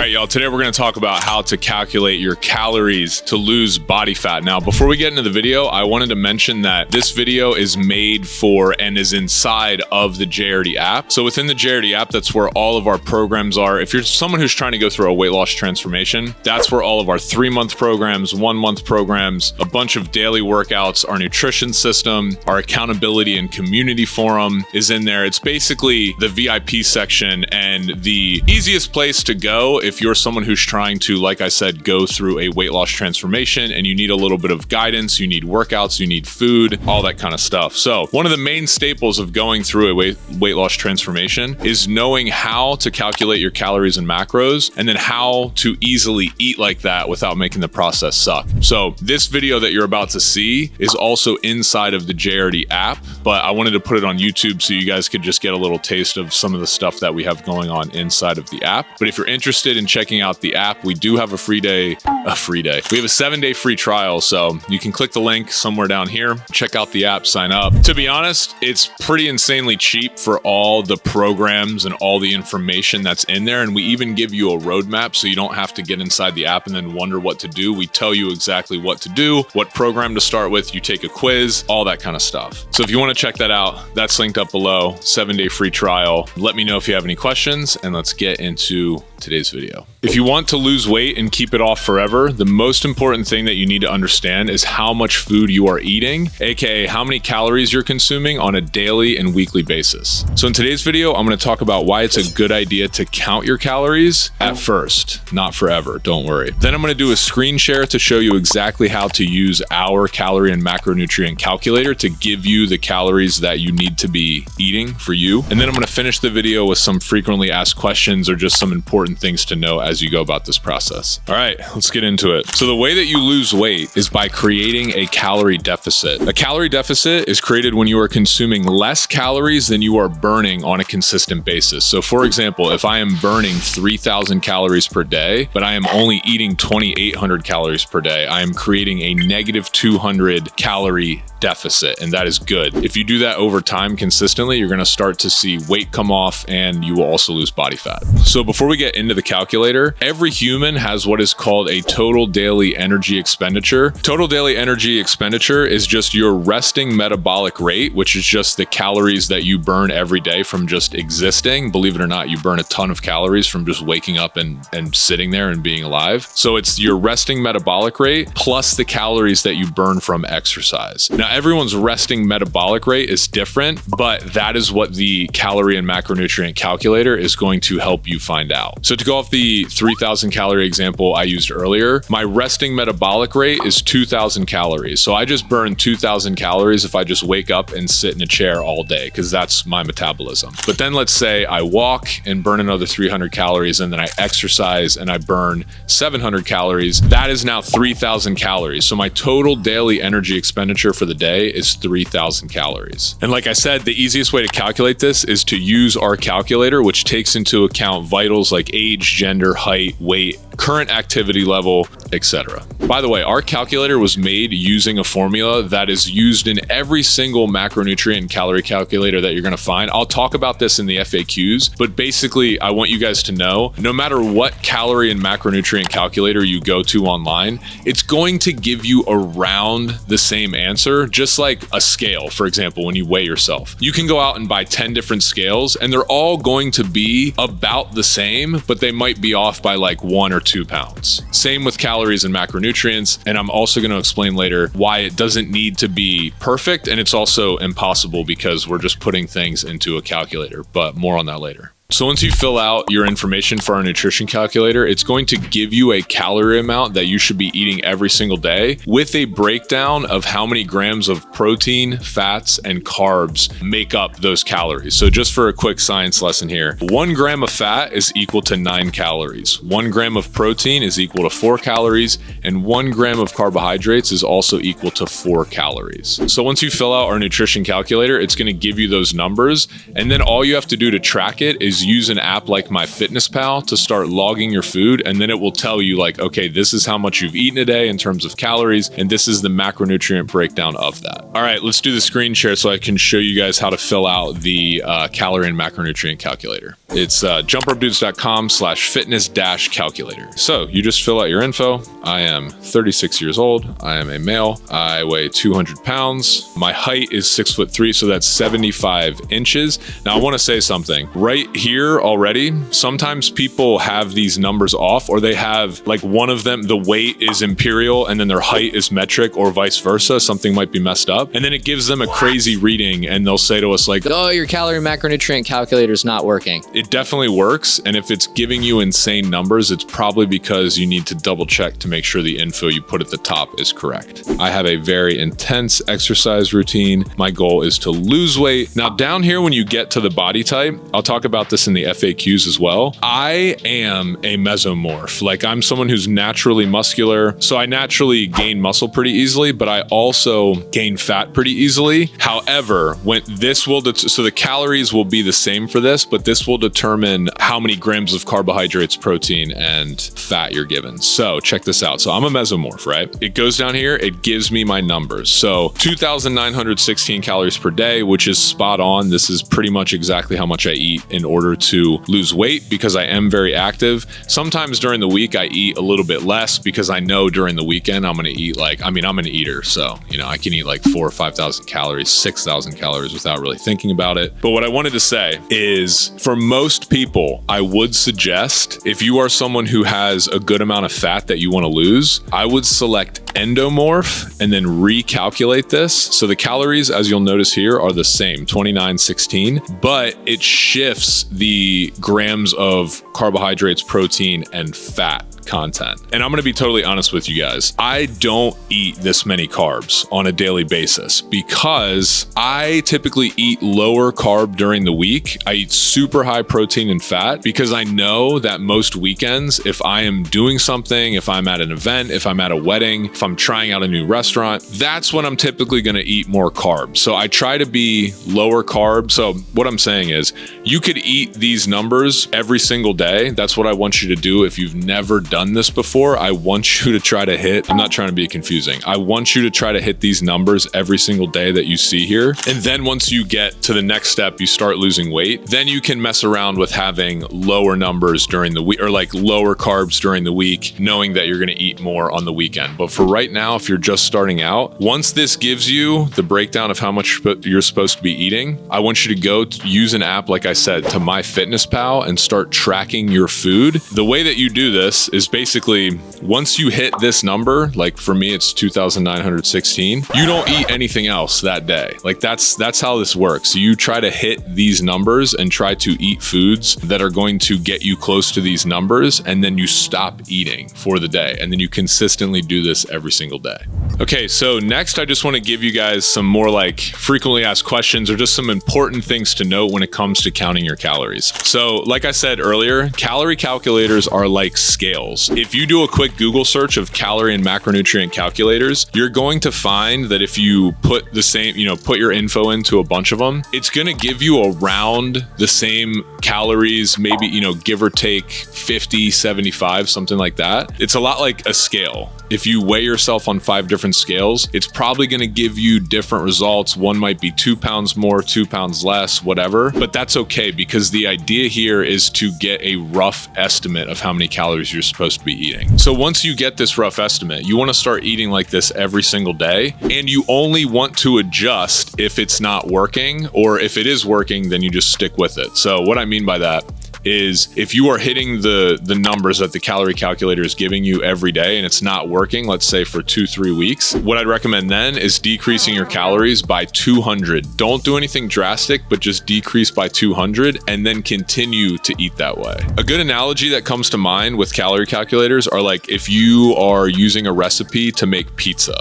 right, y'all, today we're gonna talk about how to calculate your calories to lose body fat. Now, before we get into the video, I wanted to mention that this video is made for and is inside of the JRD app. So within the JRD app, that's where all of our programs are. If you're someone who's trying to go through a weight loss transformation, that's where all of our 3-month programs, 1-month programs, a bunch of daily workouts, our nutrition system, our accountability and community forum is in there. It's basically the VIP section and the easiest place to go if you're someone who's trying to, like I said, go through a weight loss transformation and you need a little bit of guidance, you need workouts, you need food, all that kind of stuff. So one of the main staples of going through a weight loss transformation is knowing how to calculate your calories and macros, and then how to easily eat like that without making the process suck. So this video that you're about to see is also inside of the JRD app, but I wanted to put it on YouTube so you guys could just get a little taste of some of the stuff that we have going on inside of the app. But if you're interested in checking out the app, we do have a free day. We have a 7-day free trial. So you can click the link somewhere down here, check out the app, sign up. To be honest, it's pretty insanely cheap for all the programs and all the information that's in there. And we even give you a roadmap so you don't have to get inside the app and then wonder what to do. We tell you exactly what to do, what program to start with. You take a quiz, all that kind of stuff. So if you want to check that out, that's linked up below. 7-day free trial. Let me know if you have any questions, and let's get into today's video. If you want to lose weight and keep it off forever, the most important thing that you need to understand is how much food you are eating, aka how many calories you're consuming on a daily and weekly basis. So in today's video, I'm going to talk about why it's a good idea to count your calories at first, not forever, don't worry. Then I'm going to do a screen share to show you exactly how to use our calorie and macronutrient calculator to give you the calories that you need to be eating for you. And then I'm going to finish the video with some frequently asked questions or just some important things to know as you go about this process. All right, let's get into it. So the way that you lose weight is by creating a calorie deficit. A calorie deficit is created when you are consuming less calories than you are burning on a consistent basis. So for example, if I am burning 3,000 calories per day, but I am only eating 2,800 calories per day, I am creating a negative 200 calorie deficit, and that is good. If you do that over time consistently, you're going to start to see weight come off and you will also lose body fat. So before we get into the calculator, every human has what is called a total daily energy expenditure. Total daily energy expenditure is just your resting metabolic rate, which is just the calories that you burn every day from just existing. Believe it or not, you burn a ton of calories from just waking up and sitting there and being alive. So it's your resting metabolic rate plus the calories that you burn from exercise. Now, everyone's resting metabolic rate is different, but that is what the calorie and macronutrient calculator is going to help you find out. So to go off the 3,000 calorie example I used earlier, my resting metabolic rate is 2,000 calories. So I just burn 2,000 calories if I just wake up and sit in a chair all day, because that's my metabolism. But then let's say I walk and burn another 300 calories, and then I exercise and I burn 700 calories. That is now 3,000 calories. So my total daily energy expenditure for the day is 3,000 calories. And like I said, the easiest way to calculate this is to use our calculator, which takes into account vitals like age, gender, height, weight, current activity level, etc. By the way, our calculator was made using a formula that is used in every single macronutrient and calorie calculator that you're going to find. I'll talk about this in the FAQs, but basically I want you guys to know, no matter what calorie and macronutrient calculator you go to online, it's going to give you around the same answer, just like a scale. For example, when you weigh yourself, you can go out and buy 10 different scales and they're all going to be about the same, but they might be off by like 1 or 2 pounds. Same with calories and macronutrients. And I'm also going to explain later why it doesn't need to be perfect. And it's also impossible because we're just putting things into a calculator, but more on that later. So once you fill out your information for our nutrition calculator, it's going to give you a calorie amount that you should be eating every single day with a breakdown of how many grams of protein, fats, and carbs make up those calories. So just for a quick science lesson here, 1 gram of fat is equal to 9 calories. 1 gram of protein is equal to 4 calories, and 1 gram of carbohydrates is also equal to 4 calories. So once you fill out our nutrition calculator, it's going to give you those numbers, and then all you have to do to track it is use an app like MyFitnessPal to start logging your food, and then it will tell you like, okay, this is how much you've eaten a day in terms of calories, and this is the macronutrient breakdown of that. All right, let's do the screen share so I can show you guys how to fill out the calorie and macronutrient calculator. It's jumpropedudes.com/fitness-calculator. So you just fill out your info. I am 36 years old. I am a male. I weigh 200 pounds. My height is 6'3", so that's 75 inches. Now I want to say something right here already. Sometimes people have these numbers off, or they have like one of them, the weight is imperial and then their height is metric, or vice versa. Something might be messed up. And then it gives them a crazy reading and they'll say to us like, oh, your calorie macronutrient calculator is not working. It definitely works. And if it's giving you insane numbers, it's probably because you need to double check to make sure the info you put at the top is correct. I have a very intense exercise routine. My goal is to lose weight. Now down here, when you get to the body type, I'll talk about this in the FAQs as well. I am a mesomorph. Like, I'm someone who's naturally muscular. So I naturally gain muscle pretty easily, but I also gain fat pretty easily. However, when this will, so the calories will be the same for this, but this will determine how many grams of carbohydrates, protein, and fat you're given. So check this out. So I'm a mesomorph, right? It goes down here, it gives me my numbers. So 2,916 calories per day, which is spot on. This is pretty much exactly how much I eat in order to lose weight, because I am very active. Sometimes during the week, I eat a little bit less because I know during the weekend I'm gonna eat like, I'm an eater. So, I can eat like 4,000 or 5,000 calories, 6,000 calories without really thinking about it. But what I wanted to say is, for most people, I would suggest, if you are someone who has a good amount of fat that you want to lose, I would select endomorph and then recalculate this. So the calories, as you'll notice here, are the same, 2,916, but it shifts the grams of carbohydrates, protein, and fat content. And I'm going to be totally honest with you guys. I don't eat this many carbs on a daily basis because I typically eat lower carb during the week. I eat super high protein and fat because I know that most weekends, if I am doing something, if I'm at an event, if I'm at a wedding, if I'm trying out a new restaurant, that's when I'm typically going to eat more carbs. So I try to be lower carb. So what I'm saying is, you could eat these numbers every single day. That's what I want you to do. If you've never done this before, I want you to try to hit, I'm not trying to be confusing, I want you to try to hit these numbers every single day that you see here. And then once you get to the next step, you start losing weight, then you can mess around with having lower numbers during the week, or like lower carbs during the week, knowing that you're going to eat more on the weekend. But for right now, if you're just starting out, once this gives you the breakdown of how much you're supposed to be eating, I want you to go use an app, like I said, to MyFitnessPal and start tracking your food. The way that you do this is basically, once you hit this number, like for me, it's 2,916, you don't eat anything else that day. Like that's how this works. So you try to hit these numbers and try to eat foods that are going to get you close to these numbers, and then you stop eating for the day. And then you consistently do this every single day. Okay, so next I just want to give you guys some more like frequently asked questions, or just some important things to note when it comes to counting your calories. So like I said earlier, calorie calculators are like scales. If you do a quick Google search of calorie and macronutrient calculators, you're going to find that if you put the same, put your info into a bunch of them, it's going to give you around the same calories, maybe, give or take 50, 75, something like that. It's a lot like a scale. If you weigh yourself on 5 different scales, it's probably going to give you different results. One might be 2 pounds more, 2 pounds less, whatever, but that's okay, because the idea here is to get a rough estimate of how many calories you're supposed to be eating. So once you get this rough estimate, you want to start eating like this every single day, and you only want to adjust if it's not working, or if it is working, then you just stick with it. So what I mean by that is, if you are hitting the numbers that the calorie calculator is giving you every day and it's not working, let's say for 2-3 weeks, what I'd recommend then is decreasing your calories by 200. Don't do anything drastic, but just decrease by 200 and then continue to eat that way. A good analogy that comes to mind with calorie calculators are like if you are using a recipe to make pizza,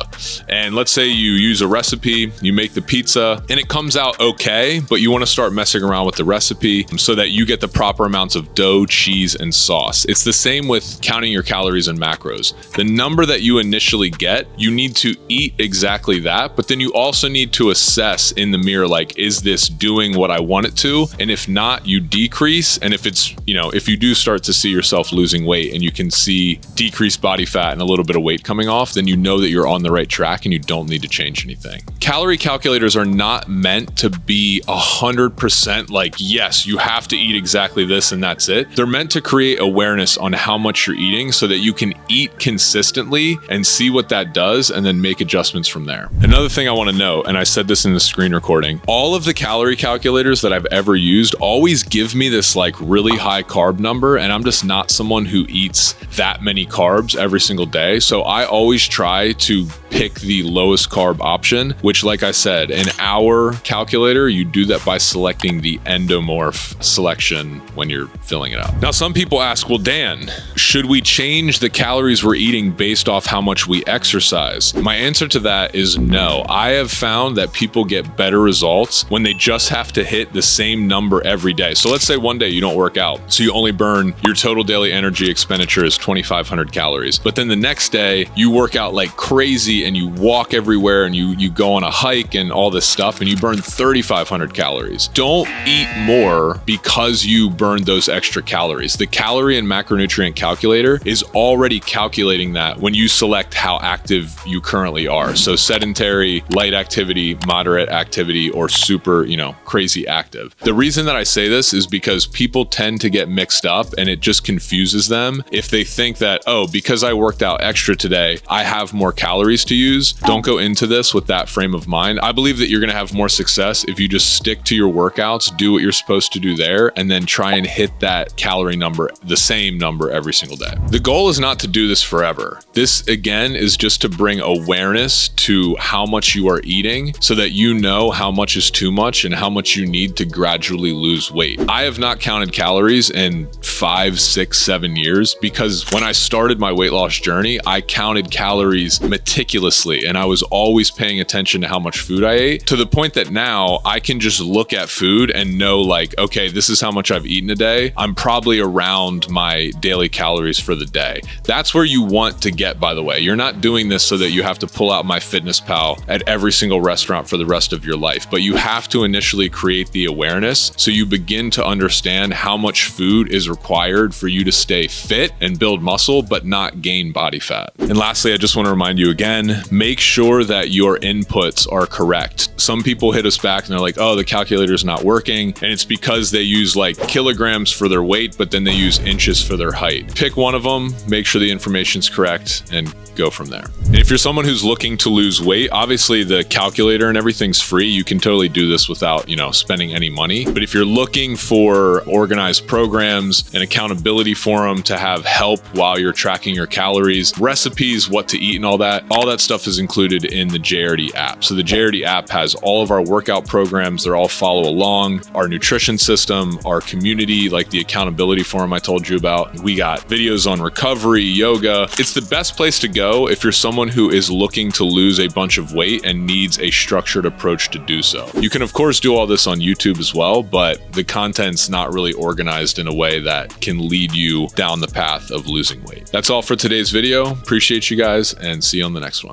and let's say you use a recipe, you make the pizza and it comes out okay, but you want to start messing around with the recipe so that you get the proper amounts of dough, cheese, and sauce. It's the same with counting your calories and macros. The number that you initially get, you need to eat exactly that, but then you also need to assess in the mirror, like, is this doing what I want it to? And if not, you decrease. And if it's, if you do start to see yourself losing weight and you can see decreased body fat and a little bit of weight coming off, then you know that you're on the right track and you don't need to change anything. Calorie calculators are not meant to be 100% like, yes, you have to eat exactly this this and that's it. They're meant to create awareness on how much you're eating so that you can eat consistently and see what that does and then make adjustments from there. Another thing I want to note, and I said this in the screen recording, all of the calorie calculators that I've ever used always give me this like really high carb number, and I'm just not someone who eats that many carbs every single day. So I always try to pick the lowest carb option, which, like I said, in our calculator, you do that by selecting the endomorph selection when you're filling it out. Now, some people ask, well, Dan, should we change the calories we're eating based off how much we exercise? My answer to that is no. I have found that people get better results when they just have to hit the same number every day. So let's say one day you don't work out, so you only burn, your total daily energy expenditure is 2,500 calories. But then the next day you work out like crazy and you walk everywhere and you go on a hike and all this stuff and you burn 3,500 calories. Don't eat more because you burned those extra calories. The calorie and macronutrient calculator is already calculating that when you select how active you currently are. So sedentary, light activity, moderate activity, or super, crazy active. The reason that I say this is because people tend to get mixed up and it just confuses them if they think that, oh, because I worked out extra today, I have more calories to use. Don't go into this with that frame of mind. I believe that you're going to have more success if you just stick to your workouts, do what you're supposed to do there, and then try and hit that calorie number, the same number every single day. The goal is not to do this forever. This, again, is just to bring awareness to how much you are eating so that you know how much is too much and how much you need to gradually lose weight. I have not counted calories in 5, 6, 7 years because when I started my weight loss journey, I counted calories meticulously and I was always paying attention to how much food I ate, to the point that now I can just look at food and know like, okay, this is how much I've eaten a day. I'm probably around my daily calories for the day. That's where you want to get, by the way. You're not doing this so that you have to pull out MyFitnessPal at every single restaurant for the rest of your life, but you have to initially create the awareness so you begin to understand how much food is required for you to stay fit and build muscle, but not gain body fat. And lastly, I just want to remind you again, make sure that your inputs are correct. Some people hit us back and they're like, oh, the calculator's not working. And it's because they use like kilograms for their weight, but then they use inches for their height. Pick one of them, make sure the information's correct, and go from there. And if you're someone who's looking to lose weight, obviously the calculator and everything's free. You can totally do this without, spending any money. But if you're looking for organized programs, an accountability forum to have help while you're tracking your calories, recipes, what to eat and all that stuff is included in the JRD app. So the JRD app has all of our workout programs. They're all follow along, our nutrition system, our community, like the accountability forum I told you about. We got videos on recovery, yoga. It's the best place to go if you're someone who is looking to lose a bunch of weight and needs a structured approach to do so. You can of course do all this on YouTube as well, but the content's not really organized in a way that can lead you down the path of losing weight. That's all for today's video. Appreciate you guys and see you on the next one.